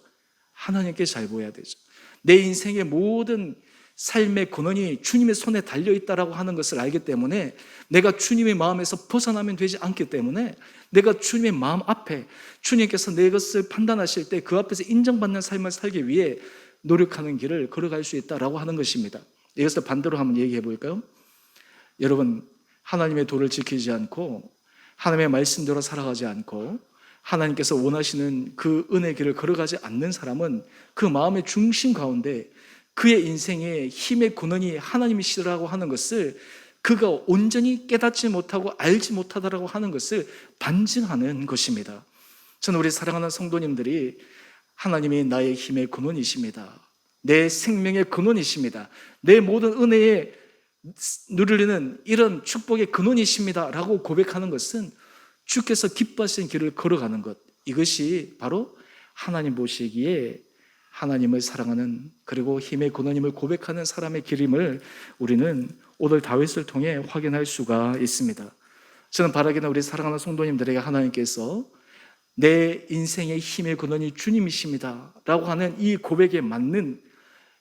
하나님께 잘 보여야 되죠. 내 인생의 모든 삶의 근원이 주님의 손에 달려있다라고 하는 것을 알기 때문에 내가 주님의 마음에서 벗어나면 되지 않기 때문에 내가 주님의 마음 앞에 주님께서 내 것을 판단하실 때 그 앞에서 인정받는 삶을 살기 위해 노력하는 길을 걸어갈 수 있다라고 하는 것입니다. 이것을 반대로 한번 얘기해 볼까요? 여러분, 하나님의 도를 지키지 않고 하나님의 말씀대로 살아가지 않고 하나님께서 원하시는 그 은혜의 길을 걸어가지 않는 사람은 그 마음의 중심 가운데 그의 인생의 힘의 근원이 하나님이시라고 하는 것을 그가 온전히 깨닫지 못하고 알지 못하다라고 하는 것을 반증하는 것입니다. 저는 우리 사랑하는 성도님들이 하나님이 나의 힘의 근원이십니다. 내 생명의 근원이십니다. 내 모든 은혜에 누리는 이런 축복의 근원이십니다 라고 고백하는 것은 주께서 기뻐하시는 길을 걸어가는 것, 이것이 바로 하나님 보시기에 하나님을 사랑하는 그리고 힘의 근원임을 고백하는 사람의 길임을 우리는 오늘 다윗을 통해 확인할 수가 있습니다. 저는 바라기는 우리 사랑하는 성도님들에게 하나님께서 내 인생의 힘의 근원이 주님이십니다 라고 하는 이 고백에 맞는,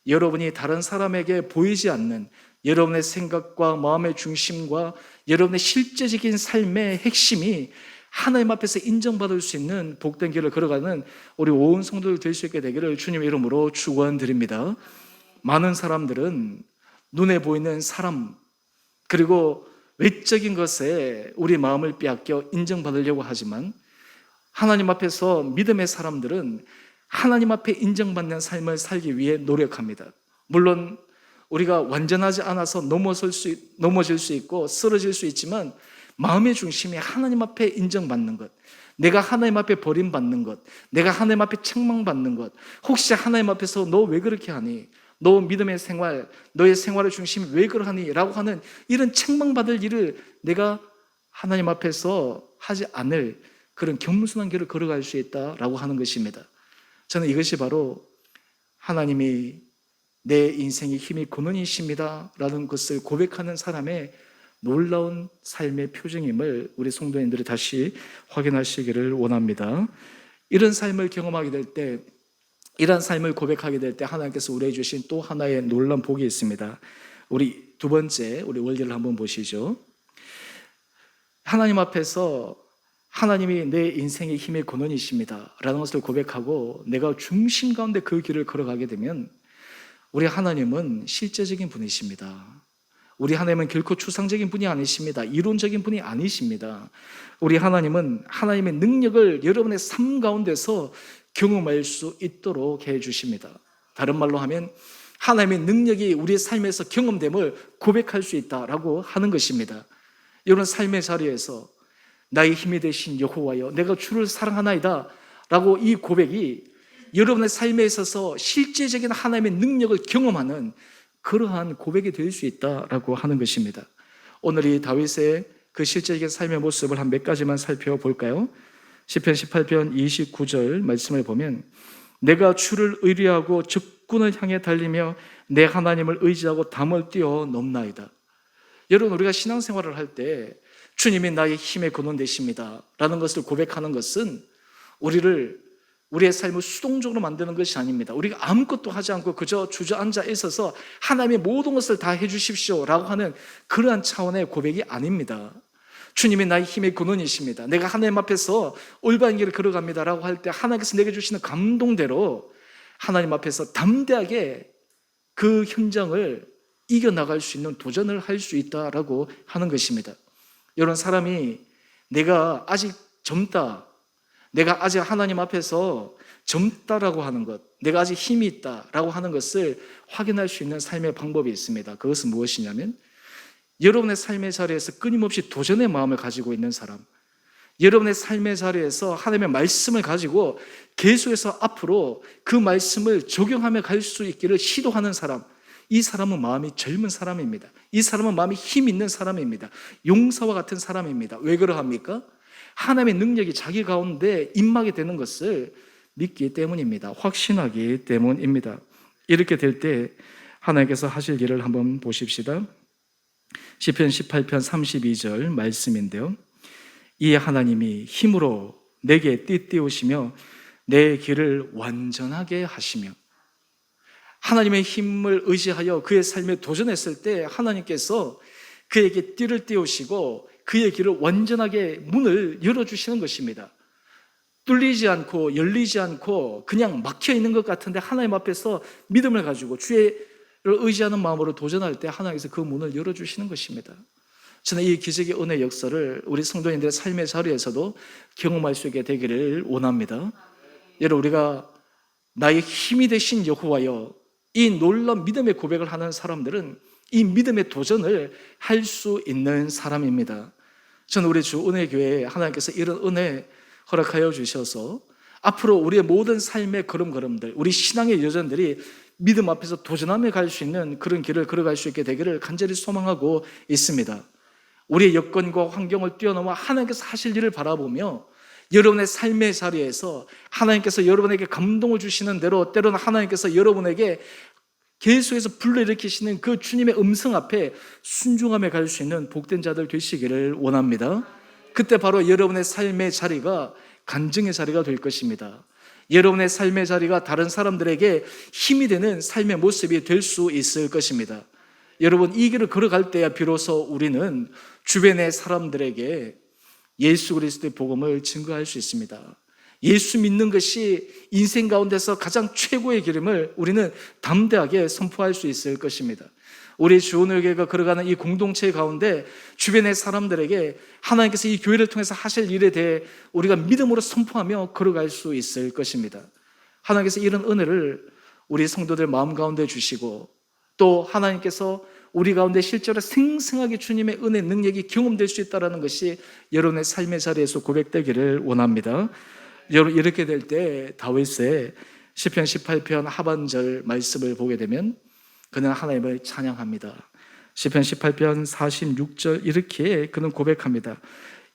여러분이 다른 사람에게 보이지 않는 여러분의 생각과 마음의 중심과 여러분의 실제적인 삶의 핵심이 하나님 앞에서 인정받을 수 있는 복된 길을 걸어가는 우리 온 성도들 될 수 있게 되기를 주님의 이름으로 축원드립니다. 많은 사람들은 눈에 보이는 사람 그리고 외적인 것에 우리 마음을 빼앗겨 인정받으려고 하지만 하나님 앞에서 믿음의 사람들은 하나님 앞에 인정받는 삶을 살기 위해 노력합니다. 물론 우리가 완전하지 않아서 넘어질 수 있고 쓰러질 수 있지만 마음의 중심이 하나님 앞에 인정받는 것, 내가 하나님 앞에 버림받는 것, 내가 하나님 앞에 책망받는 것, 혹시 하나님 앞에서 너 왜 그렇게 하니? 너 믿음의 생활, 너의 생활의 중심이 왜 그러하니? 라고 하는 이런 책망받을 일을 내가 하나님 앞에서 하지 않을 그런 겸손한 길을 걸어갈 수 있다라고 하는 것입니다. 저는 이것이 바로 하나님이 내 인생의 힘이 근원이십니다 라는 것을 고백하는 사람의 놀라운 삶의 표징임을 우리 성도님들이 다시 확인하시기를 원합니다. 이런 삶을 경험하게 될 때, 이런 삶을 고백하게 될 때 하나님께서 우리에게 주신 또 하나의 놀라운 복이 있습니다. 우리 두 번째, 우리 원리를 한번 보시죠. 하나님 앞에서 하나님이 내 인생의 힘의 근원이십니다 라는 것을 고백하고 내가 중심 가운데 그 길을 걸어가게 되면 우리 하나님은 실제적인 분이십니다. 우리 하나님은 결코 추상적인 분이 아니십니다. 이론적인 분이 아니십니다. 우리 하나님은 하나님의 능력을 여러분의 삶 가운데서 경험할 수 있도록 해주십니다. 다른 말로 하면 하나님의 능력이 우리의 삶에서 경험됨을 고백할 수 있다라고 하는 것입니다. 여러분 삶의 자리에서 나의 힘이 되신 여호와여 내가 주를 사랑하나이다 라고 이 고백이 여러분의 삶에 있어서 실제적인 하나님의 능력을 경험하는 그러한 고백이 될 수 있다라고 하는 것입니다. 오늘 이 다윗의 그 실제적인 삶의 모습을 한 몇 가지만 살펴볼까요? 시편 18편 29절 말씀을 보면 내가 주를 의뢰하고 적군을 향해 달리며 내 하나님을 의지하고 담을 뛰어 넘나이다. 여러분 우리가 신앙생활을 할 때 주님이 나의 힘의 근원 되십니다 라는 것을 고백하는 것은 우리의 삶을 수동적으로 만드는 것이 아닙니다. 우리가 아무것도 하지 않고 그저 주저앉아 있어서 하나님의 모든 것을 다 해주십시오 라고 하는 그러한 차원의 고백이 아닙니다. 주님이 나의 힘의 근원이십니다. 내가 하나님 앞에서 올바른 길을 걸어갑니다 라고 할 때 하나님께서 내게 주시는 감동대로 하나님 앞에서 담대하게 그 현장을 이겨나갈 수 있는 도전을 할 수 있다라고 하는 것입니다. 이런 사람이 내가 아직 젊다, 내가 아직 하나님 앞에서 젊다라고 하는 것, 내가 아직 힘이 있다라고 하는 것을 확인할 수 있는 삶의 방법이 있습니다. 그것은 무엇이냐면 여러분의 삶의 자리에서 끊임없이 도전의 마음을 가지고 있는 사람, 여러분의 삶의 자리에서 하나님의 말씀을 가지고 계속해서 앞으로 그 말씀을 적용하며 갈 수 있기를 시도하는 사람, 이 사람은 마음이 젊은 사람입니다. 이 사람은 마음이 힘 있는 사람입니다. 용사와 같은 사람입니다. 왜 그러합니까? 하나님의 능력이 자기 가운데 임하게 되는 것을 믿기 때문입니다. 확신하기 때문입니다. 이렇게 될 때 하나님께서 하실 일을 한번 보십시다. 시편 18편 32절 말씀인데요. 이 하나님이 힘으로 내게 띠띠우시며 내 길을 완전하게 하시며, 하나님의 힘을 의지하여 그의 삶에 도전했을 때 하나님께서 그에게 띠를 띄우시고 그의 길을 완전하게 문을 열어주시는 것입니다. 뚫리지 않고 열리지 않고 그냥 막혀 있는 것 같은데 하나님 앞에서 믿음을 가지고 주의 의지하는 마음으로 도전할 때 하나님께서 그 문을 열어주시는 것입니다. 저는 이 기적의 은혜 역사를 우리 성도님들의 삶의 자리에서도 경험할 수 있게 되기를 원합니다. 여러분, 우리가 나의 힘이 되신 여호와여, 이 놀라운 믿음의 고백을 하는 사람들은 이 믿음의 도전을 할 수 있는 사람입니다. 저는 우리 주 은혜교회에 하나님께서 이런 은혜 허락하여 주셔서 앞으로 우리의 모든 삶의 걸음걸음들, 우리 신앙의 여정들이 믿음 앞에서 도전하며 갈 수 있는 그런 길을 걸어갈 수 있게 되기를 간절히 소망하고 있습니다. 우리의 여건과 환경을 뛰어넘어 하나님께서 하실 일을 바라보며 여러분의 삶의 자리에서 하나님께서 여러분에게 감동을 주시는 대로 때로는 하나님께서 여러분에게 계속해서 불러일으키시는 그 주님의 음성 앞에 순종하며 갈 수 있는 복된 자들 되시기를 원합니다. 그때 바로 여러분의 삶의 자리가 간증의 자리가 될 것입니다. 여러분의 삶의 자리가 다른 사람들에게 힘이 되는 삶의 모습이 될 수 있을 것입니다. 여러분, 이 길을 걸어갈 때야 비로소 우리는 주변의 사람들에게 예수 그리스도의 복음을 증거할 수 있습니다. 예수 믿는 것이 인생 가운데서 가장 최고의 길임을 우리는 담대하게 선포할 수 있을 것입니다. 우리 주은혜교회가 걸어가는 이 공동체 가운데 주변의 사람들에게 하나님께서 이 교회를 통해서 하실 일에 대해 우리가 믿음으로 선포하며 걸어갈 수 있을 것입니다. 하나님께서 이런 은혜를 우리 성도들 마음 가운데 주시고 또 하나님께서 우리 가운데 실제로 생생하게 주님의 은혜 능력이 경험될 수 있다는 것이 여러분의 삶의 자리에서 고백되기를 원합니다. 여러분, 이렇게 될 때 다윗의 시편 18편 하반절 말씀을 보게 되면 그는 하나님을 찬양합니다. 시편 18편 46절 이렇게 그는 고백합니다.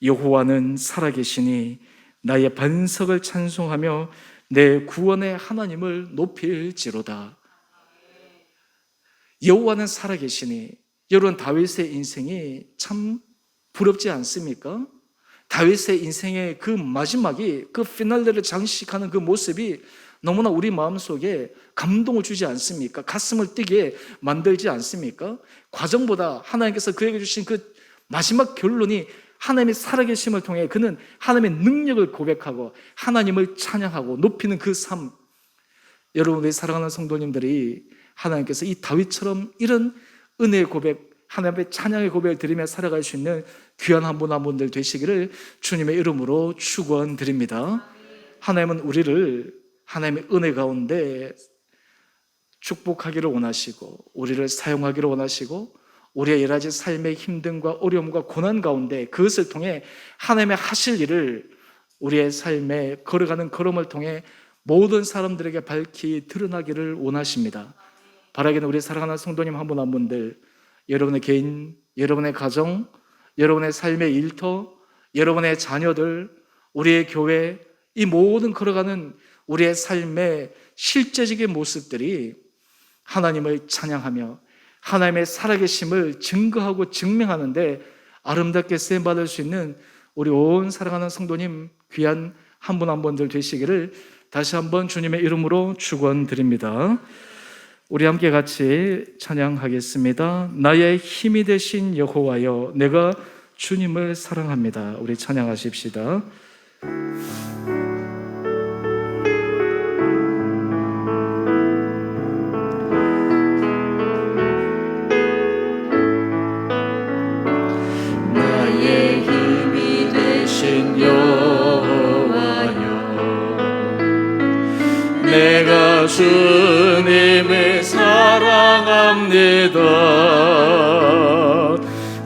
여호와는 살아계시니 나의 반석을 찬송하며 내 구원의 하나님을 높일지로다. 여호와는 살아계시니, 여러분, 다윗의 인생이 참 부럽지 않습니까? 다윗의 인생의 그 마지막이, 그 피날레를 장식하는 그 모습이 너무나 우리 마음속에 감동을 주지 않습니까? 가슴을 뛰게 만들지 않습니까? 과정보다 하나님께서 그에게 주신 그 마지막 결론이 하나님의 살아계심을 통해 그는 하나님의 능력을 고백하고 하나님을 찬양하고 높이는 그 삶. 여러분, 우리 사랑하는 성도님들이 하나님께서 이 다윗처럼 이런 은혜의 고백, 하나님의 찬양의 고백을 드리며 살아갈 수 있는 귀한 한 분 한 분들 되시기를 주님의 이름으로 축원드립니다. 하나님은 우리를 하나님의 은혜 가운데 축복하기를 원하시고 우리를 사용하기를 원하시고 우리의 여러 가지 삶의 힘듦과 어려움과 고난 가운데 그것을 통해 하나님의 하실 일을 우리의 삶에 걸어가는 걸음을 통해 모든 사람들에게 밝히 드러나기를 원하십니다. 바라기는 우리 사랑하는 성도님 한 분 한 분들, 여러분의 개인, 여러분의 가정, 여러분의 삶의 일터, 여러분의 자녀들, 우리의 교회, 이 모든 걸어가는 우리의 삶의 실제적인 모습들이 하나님을 찬양하며 하나님의 살아계심을 증거하고 증명하는데 아름답게 쓰임받을 수 있는 우리 온 사랑하는 성도님 귀한 한 분 한 분들 되시기를 다시 한번 주님의 이름으로 축원드립니다. 우리 함께 같이 찬양하겠습니다. 나의 힘이 되신 여호와여, 내가 주님을 사랑합니다. 우리 찬양하십시다. 나의 힘이 되신 여호와여, 내가 주님을 사랑합니다.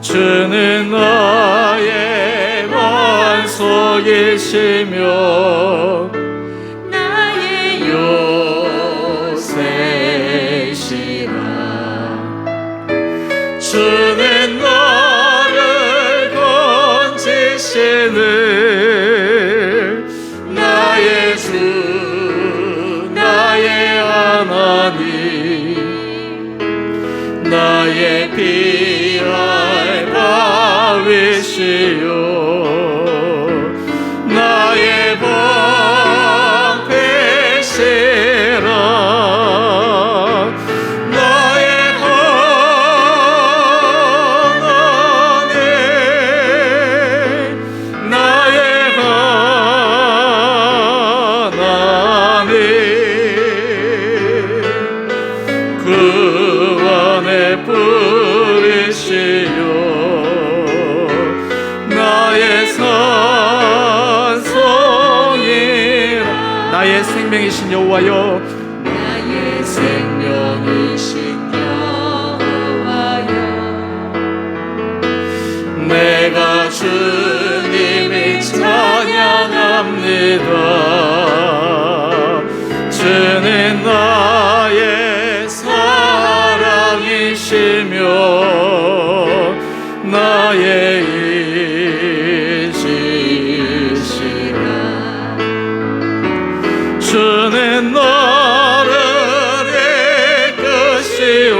주는 나의 반석이시며 나의 요새시라. 주는 나를 건지시는 나의 주, 나의 하나님, 나의 피할 바위시요 나의 방패시라. 나의 생명이신 여호와여, 나의 생명이신 여호와여, 내가 주님을 찬양합니다. 주는 나의 사랑이시며 나의 이시시라. 주는 나를 이끄시오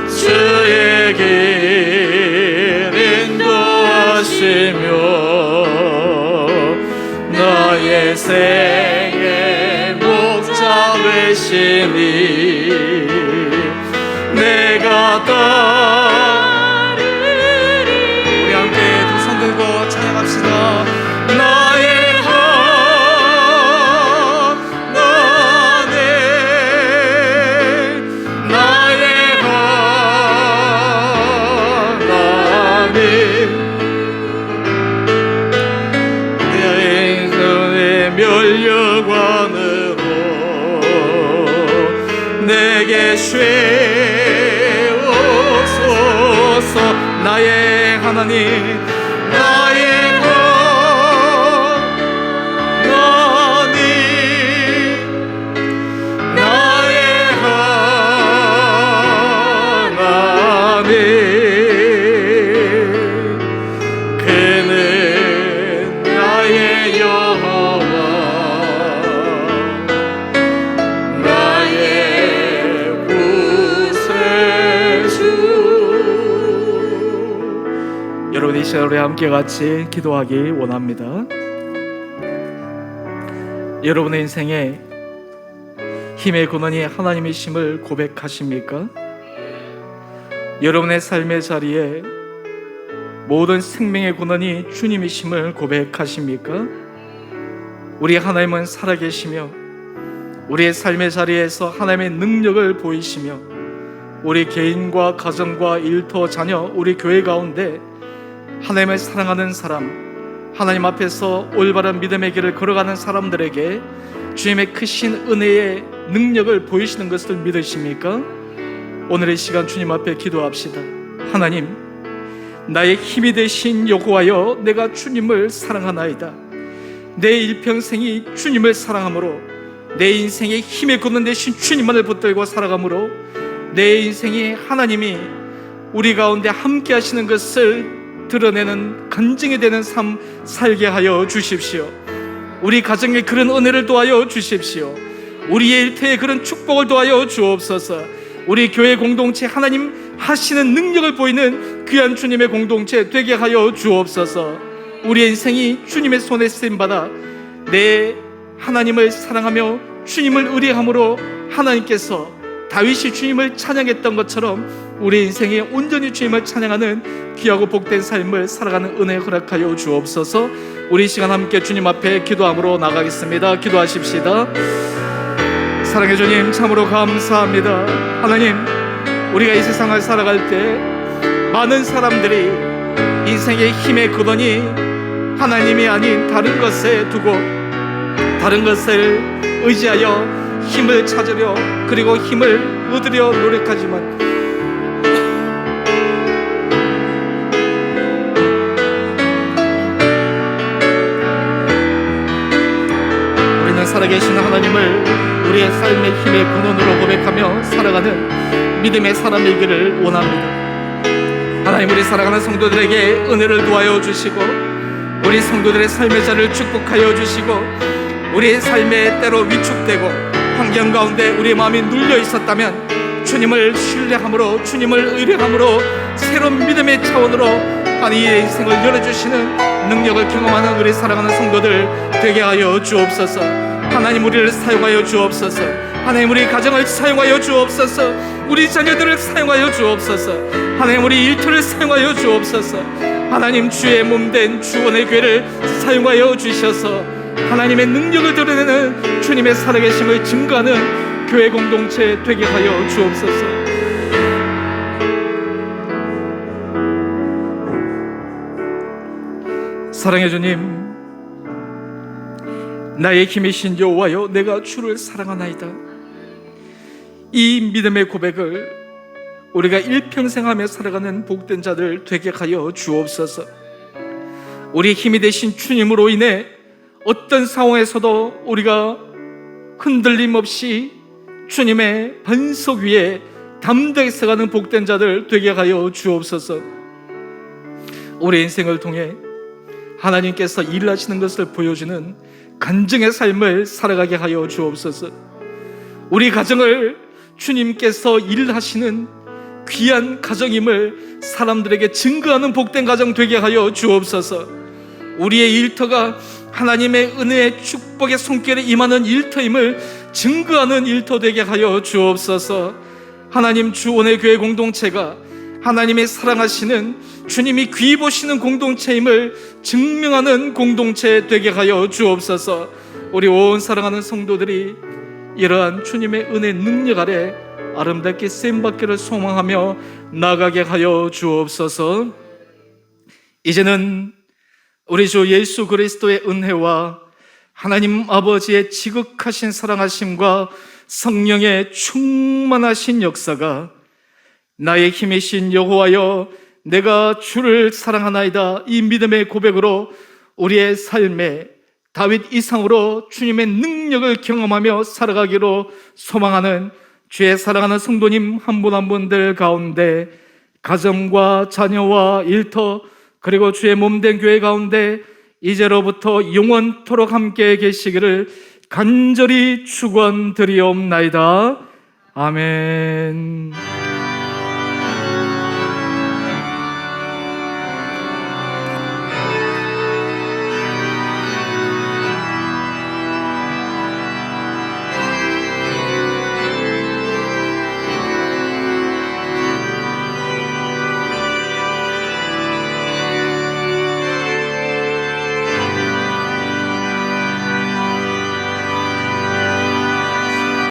주의 길 인도하시며 나의 생의 목자 되시니 내가 따르리. 우리 함께 두 손 들고 찬양합시다. 나의 하나님, 나의 하나님, 내 인생의 멸류관으로 내게 쉐옵소서. 나의 하나님, 나의 하나님, 나의 하나님, 그는 나의 여호와, 나의 구세주. 여러분, 이 시간 우리 함께 같이 기도하기 원합니다. 여러분의 인생에 힘의 근원이 하나님이심을 고백하십니까? 여러분의 삶의 자리에 모든 생명의 근원이 주님이심을 고백하십니까? 우리 하나님은 살아계시며 우리의 삶의 자리에서 하나님의 능력을 보이시며 우리 개인과 가정과 일터, 자녀, 우리 교회 가운데 하나님을 사랑하는 사람, 하나님 앞에서 올바른 믿음의 길을 걸어가는 사람들에게 주님의 크신 은혜의 능력을 보이시는 것을 믿으십니까? 오늘의 시간 주님 앞에 기도합시다. 하나님, 나의 힘이 되신 여호와여, 내가 주님을 사랑하나이다. 내 일평생이 주님을 사랑함으로, 내 인생의 힘의 근원 되신 주님만을 붙들고 살아가므로 내 인생이 하나님이 우리 가운데 함께 하시는 것을 드러내는 간증이 되는 삶 살게 하여 주십시오. 우리 가정에 그런 은혜를 도하여 주십시오. 우리의 일터에 그런 축복을 도하여 주옵소서. 우리 교회 공동체 하나님 하시는 능력을 보이는 귀한 주님의 공동체 되게 하여 주옵소서. 우리의 인생이 주님의 손에 쓰임받아 내 하나님을 사랑하며 주님을 의뢰함으로 하나님께서 다윗이 주님을 찬양했던 것처럼 우리 인생에 온전히 주님을 찬양하는 귀하고 복된 삶을 살아가는 은혜 허락하여 주옵소서. 우리 시간 함께 주님 앞에 기도함으로 나가겠습니다. 기도하십시다. 사랑의 주님, 참으로 감사합니다. 하나님, 우리가 이 세상을 살아갈 때 많은 사람들이 인생의 힘의 근원이 하나님이 아닌 다른 것에 두고 다른 것을 의지하여 힘을 찾으려, 그리고 힘을 얻으려 노력하지만 우리는 살아계신 하나님을 우리의 삶의 힘의 근원으로 고백하며 살아가는 믿음의 사람이기를 원합니다. 하나님, 우리 살아가는 성도들에게 은혜를 도와여 주시고 우리 성도들의 삶의 자를 축복하여 주시고 우리의 삶에 때로 위축되고 환경 가운데 우리의 마음이 눌려 있었다면 주님을 신뢰함으로, 주님을 의뢰함으로 새로운 믿음의 차원으로 하나님의 인생을 열어주시는 능력을 경험하는 우리 사랑하는 성도들 되게 하여 주옵소서. 하나님, 우리를 사용하여 주옵소서. 하나님, 우리 가정을 사용하여 주옵소서. 우리 자녀들을 사용하여 주옵소서. 하나님, 우리 일터를 사용하여 주옵소서. 하나님, 주의 몸된 주원의 교회를 사용하여 주셔서 하나님의 능력을 드러내는 주님의 살아계심을 증거하는 교회 공동체 되게 하여 주옵소서. 사랑해 주님, 나의 힘이신 여호와여, 내가 주를 사랑하나이다. 이 믿음의 고백을 우리가 일평생 하며 살아가는 복된 자들 되게 하여 주옵소서. 우리의 힘이 되신 주님으로 인해 어떤 상황에서도 우리가 흔들림 없이 주님의 반석 위에 담대히 서가는 복된 자들 되게 하여 주옵소서. 우리 인생을 통해 하나님께서 일하시는 것을 보여주는 간증의 삶을 살아가게 하여 주옵소서. 우리 가정을 주님께서 일하시는 귀한 가정임을 사람들에게 증거하는 복된 가정 되게 하여 주옵소서. 우리의 일터가 하나님의 은혜의 축복의 손길에 임하는 일터임을 증거하는 일터 되게 하여 주옵소서. 하나님, 주원의 교회 공동체가 하나님의 사랑하시는 주님이 귀 보시는 공동체임을 증명하는 공동체 되게 하여 주옵소서. 우리 온 사랑하는 성도들이 이러한 주님의 은혜 능력 아래 아름답게 쓰임받기를 소망하며 나가게 하여 주옵소서. 이제는 우리 주 예수 그리스도의 은혜와 하나님 아버지의 지극하신 사랑하심과 성령의 충만하신 역사가 나의 힘이신 여호와여, 내가 주를 사랑하나이다, 이 믿음의 고백으로 우리의 삶에 다윗 이상으로 주님의 능력을 경험하며 살아가기로 소망하는 주의 사랑하는 성도님 한 분 한 분들 가운데, 가정과 자녀와 일터 그리고 주의 몸된 교회 가운데 이제로부터 영원토록 함께 계시기를 간절히 축원드리옵나이다. 아멘.